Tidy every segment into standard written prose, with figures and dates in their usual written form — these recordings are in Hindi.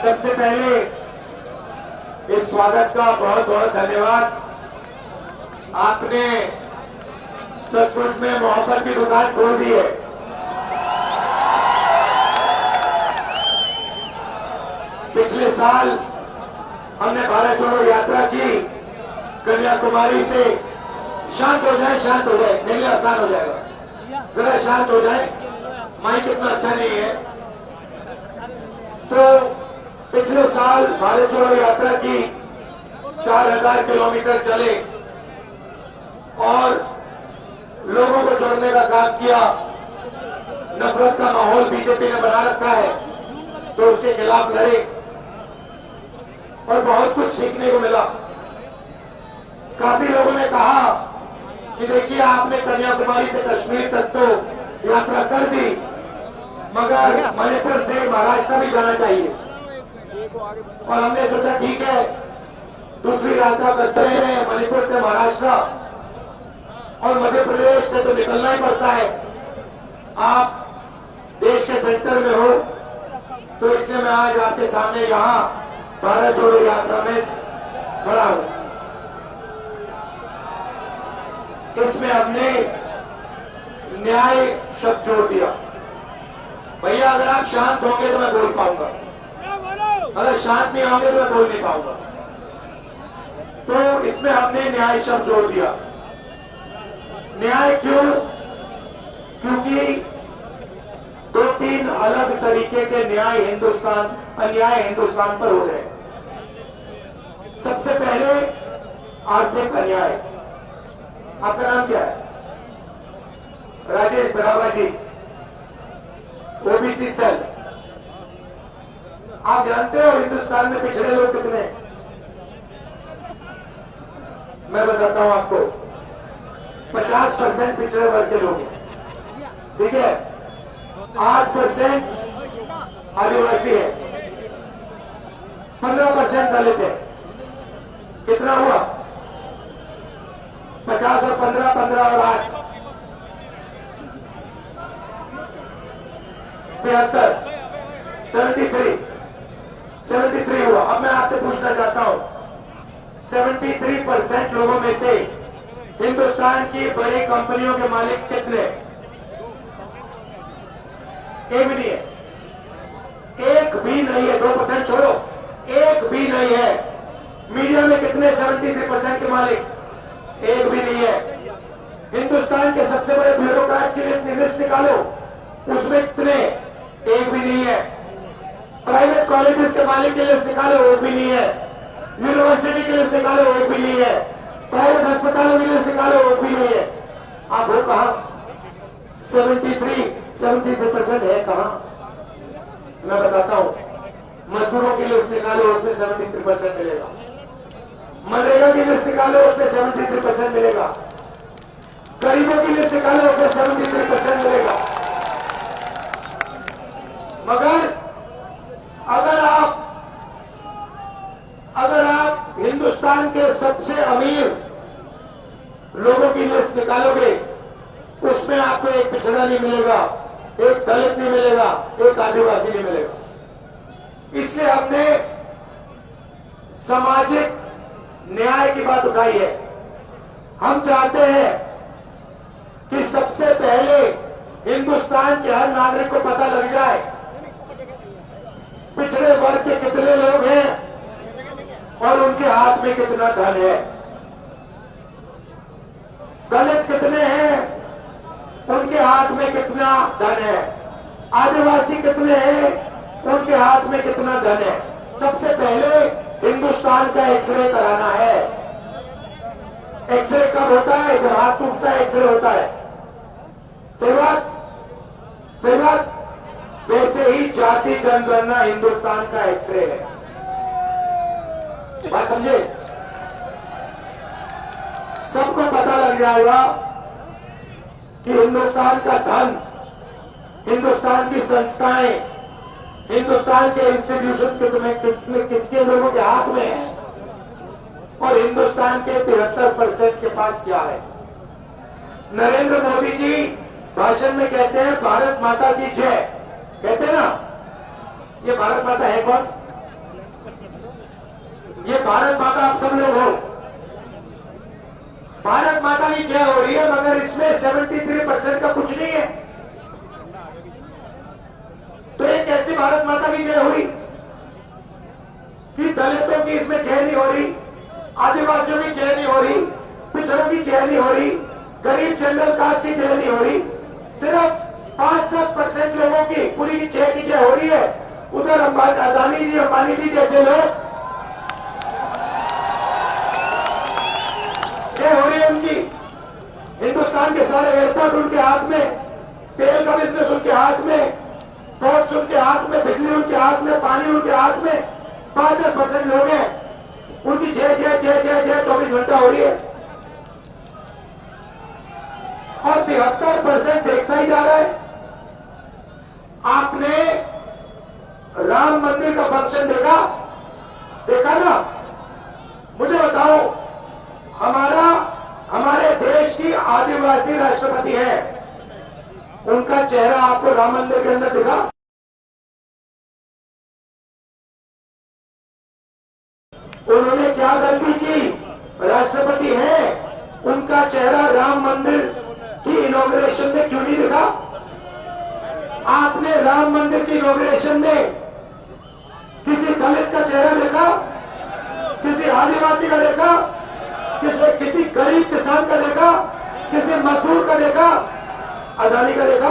सबसे पहले इस स्वागत का बहुत बहुत धन्यवाद। आपने सचमुच में मोहब्बत की दुकान खोल दी है। पिछले साल हमने भारत जोड़ो यात्रा की, कन्याकुमारी से शांत हो जाए, मेरे लिए आसान हो जाएगा, जरा शांत हो जाए, माइक इतना अच्छा नहीं है। तो पिछले साल भारत जोड़ो यात्रा की 4000 किलोमीटर चले और लोगों को जोड़ने का काम किया। नफरत का माहौल बीजेपी ने बना रखा है तो उसके खिलाफ लड़े और बहुत कुछ सीखने को मिला। काफी लोगों ने कहा कि देखिए आपने कन्याकुमारी से कश्मीर तक तो यात्रा कर दी, मगर मणिपुर से महाराष्ट्र भी जाना चाहिए। और हमने सोचा ठीक है, दूसरी यात्रा करते हैं मणिपुर से महाराष्ट्र और मध्य प्रदेश से तो निकलना ही पड़ता है। आप देश के सेंटर में हो तो इसलिए मैं आज आपके सामने यहाँ भारत जोड़ो यात्रा में खड़ा हूं। इसमें हमने न्याय शब्द जोड़ दिया। भैया अगर आप शांत होंगे तो मैं बोल पाऊंगा, अगर शांत नहीं होंगे तो मैं बोल नहीं पाऊंगा। तो इसमें हमने न्याय शब्द जोड़ दिया। न्याय क्यों? क्योंकि 2-3 अलग तरीके के अन्याय हिंदुस्तान पर हो रहे हैं। सबसे पहले आर्थिक अन्याय। आपका नाम क्या है? राजेश बरावा जी, ओबीसी सेल। आप जानते हो हिंदुस्तान में पिछड़े लोग कितने? मैं बताता हूं आपको, 50% पिछड़े वर्ग के लोग हैं, ठीक है? 8% आदिवासी है, 15% दलित है। कितना हुआ? 50 और 15, 15 और 8, 73, 73 हुआ। अब मैं आपसे पूछना चाहता हूं, 73% लोगों में से हिंदुस्तान की बड़ी कंपनियों के मालिक कितने? एक भी नहीं है, एक भी नहीं है। 2% छोड़ो, एक भी नहीं है। मीडिया में कितने 73% के मालिक? एक भी नहीं है। हिंदुस्तान के सबसे बड़े ब्यूरोक्रेट की लिस्ट निकालो, उसमें कितने? एक भी नहीं है। प्राइवेट कॉलेजेस के मालिक की लिस्ट निकालो, एक भी नहीं है। यूनिवर्सिटी की लिस्ट निकालो, एक भी नहीं है। प्राइवेट अस्पतालों की लिस्ट निकालो, एक भी नहीं है। आप हो कहां? 73% है कहां? मैं बताता हूं, मजदूरों की लिस्ट निकालो, उसमें 73% मिलेगा। मनरेगा की लिस्ट निकालो, उसमें 73% मिलेगा। गरीबों की लिस्ट निकालो, उसमें 73% मिलेगा। मगर अगर आप हिंदुस्तान के सबसे अमीर लोगों की लिस्ट निकालोगे, उसमें आपको एक पिछड़ा नहीं मिलेगा, एक दलित नहीं मिलेगा, एक आदिवासी नहीं मिलेगा। इसलिए हमने सामाजिक न्याय की बात उठाई है। हम चाहते हैं कि सबसे पहले हिंदुस्तान के हर नागरिक को पता लग जाए पिछड़े वर्ग के कितने लोग हैं और उनके हाथ में कितना धन है। दलित कितने हैं, उनके हाथ में कितना धन है। आदिवासी कितने हैं, उनके हाथ में कितना धन है। सबसे पहले हिंदुस्तान का एक्सरे कराना है। एक्सरे कब होता है? जब हाथ टूटता है एक्सरे होता है। सही बात, सही बात। वैसे ही जाति जनगणना हिंदुस्तान का एक्सरे है। बात समझे? सबको पता लग जाएगा कि हिंदुस्तान का धन, हिंदुस्तान की संस्थाएं, हिंदुस्तान के इंस्टीट्यूशंस के तुम्हें किसके लोगों के हाथ में है और हिंदुस्तान के 73% के पास क्या है। नरेंद्र मोदी जी भाषण में कहते हैं भारत माता की जय, कहते हैं ना। ये भारत माता है कौन? ये भारत माता आप सब लोग हो, भारत माता की जय हो रही है, मगर इसमें 73% का कुछ नहीं है। तो ये कैसी भारत माता की जय हुई कि दलितों की इसमें जय नहीं हो रही, आदिवासियों की जय नहीं हो रही, पिछड़ों की जय नहीं हो रही, गरीब जनरल कास्ट की जय नहीं हो रही, सिर्फ 5-10% लोगों की पूरी की जय हो रही है। उधर अदानी जी, अंबानी जी जैसे लोग जय हो रही है उनकी। हिंदुस्तान के सारे एयरपोर्ट उनके हाथ में, तेल का बिजनेस उनके हाथ में, पोर्ट्स उनके हाथ में, बिजली उनके हाथ में, पानी उनके हाथ में। 5-10% लोग हैं, उनकी जय जय जय जय जय 24 घंटा हो रही है। और 73% देखता ही जा रहा है। आपने राम मंदिर का फंक्शन देखा ना? मुझे बताओ, हमारे देश की आदिवासी राष्ट्रपति है, उनका चेहरा आपको राम मंदिर के अंदर दिखा? उन्होंने क्या गलती की? राष्ट्रपति है, उनका चेहरा राम मंदिर की इनॉग्रेशन में क्यों नहीं दिखा? आपने राम मंदिर की इनॉग्रेशन में किसी दलित का चेहरा देखा? किसी आदिवासी का देखा? किसी गरीब किसान का देखा? किसी मजदूर का देखा? अदानी का देखा?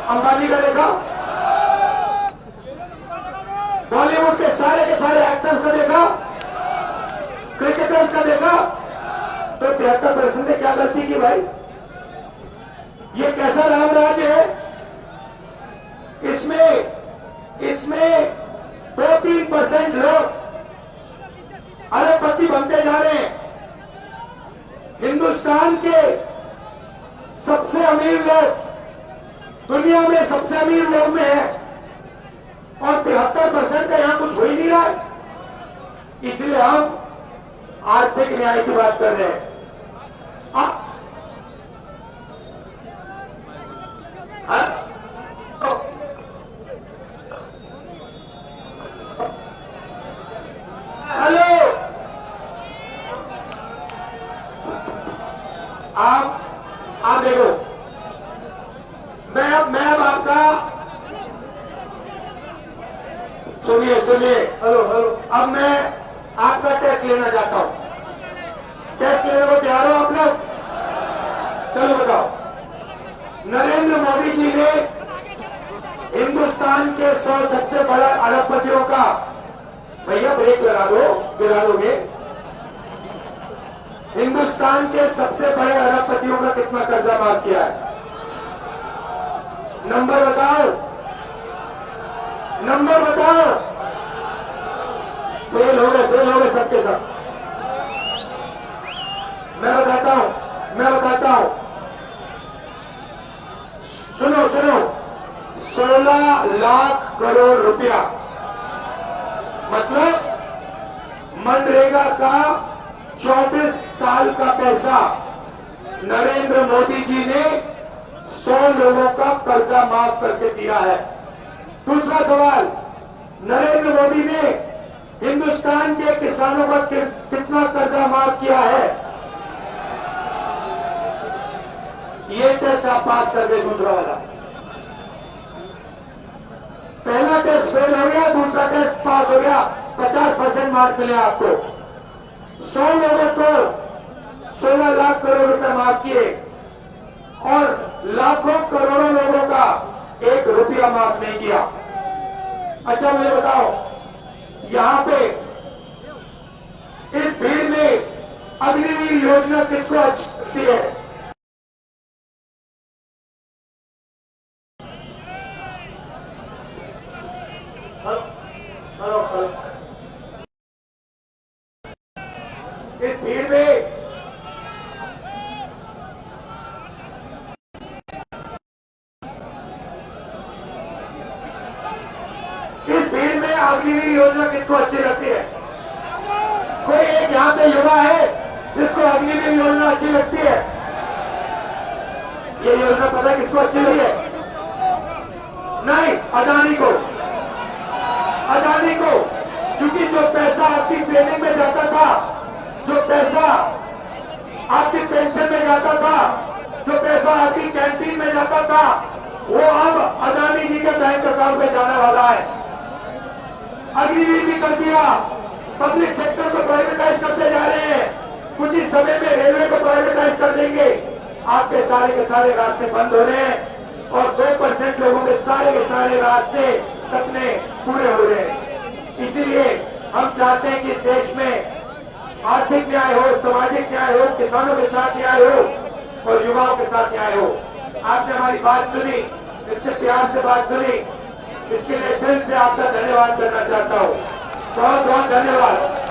अंबानी का देखा? बॉलीवुड के सारे एक्टर्स का देखा? क्रिकेटर्स का देखा? तो 73% ने क्या गलती की भाई? ये कैसा राम राज्य है? इसमें 2-3% लोग अरबपति बनते जा रहे हैं। हिंदुस्तान के सबसे अमीर लोग, दुनिया में सबसे अमीर लोग में है, और 73% का यहां कुछ हो ही नहीं रहा है। इसलिए हम आर्थिक न्याय की बात कर रहे हैं। हेलो, आप देखो, मैं अब आपका सुनिए, हेलो, अब मैं आपका टेस्ट लेना चाहता हूं। टेस्ट लेने को तैयार हो आप लोग? चलो बताओ, नरेंद्र मोदी जी ने हिंदुस्तान के 100 सबसे बड़ा अरबपतियों का, भैया ब्रेक लगा दो, गिरा दोगे। हिंदुस्तान के सबसे बड़े अरबपतियों का कितना कर्जा माफ किया है? नंबर बताओ, नंबर बताओ। फेल हो गए सबके सब। मैं बताता हूं, सुनो, 16 लाख करोड़ रुपया, मतलब मनरेगा का 24 साल का पैसा नरेंद्र मोदी जी ने 100 लोगों का कर्जा माफ करके दिया है। दूसरा सवाल, नरेंद्र मोदी ने हिंदुस्तान के किसानों का कितना कर्जा माफ किया है? ये टेस्ट आप पास कर गए। दूसरा वाला, पहला टेस्ट फेल हो गया, दूसरा टेस्ट पास हो गया, 50% मार्क मिले आपको। 100 लोगों को 16 लाख करोड़ रुपए माफ किए, और लाखों करोड़ों लोगों का 1 रुपया माफ नहीं किया। अच्छा मुझे बताओ, यहां पे इस भीड़ में अग्निवीर योजना किसको अच्छी है? हेलो, इस भीड़ में अग्निवीर योजना किसको अच्छी लगती है? कोई एक यहाँ पे युवा है जिसको अग्निवीर योजना अच्छी लगती है? ये योजना पता है किसको अच्छी लगी है? नहीं, अदानी को। क्योंकि जो पैसा आपकी ट्रेनिंग में जाता था, जो पैसा आपकी पेंशन में जाता था, जो पैसा आपकी कैंटीन में जाता था, वो अब अदानी जी के बैंक अकाउंट में जाने वाला है। अग्निवीर भी कर दिया, पब्लिक सेक्टर को प्राइवेटाइज करते जा रहे हैं, कुछ ही समय में रेलवे को प्राइवेटाइज कर देंगे। आपके सारे रास्ते बंद हो रहे हैं और 2% लोगों के सारे रास्ते सपने पूरे हो रहे हैं। इसीलिए हम चाहते हैं कि इस देश में आर्थिक न्याय हो, सामाजिक न्याय हो, किसानों के साथ न्याय हो और युवाओं के साथ न्याय हो। आपने हमारी बात सुनी, इतने प्यार से बात सुनी, इसके लिए दिल से आपका धन्यवाद करना चाहता हूं। बहुत बहुत धन्यवाद।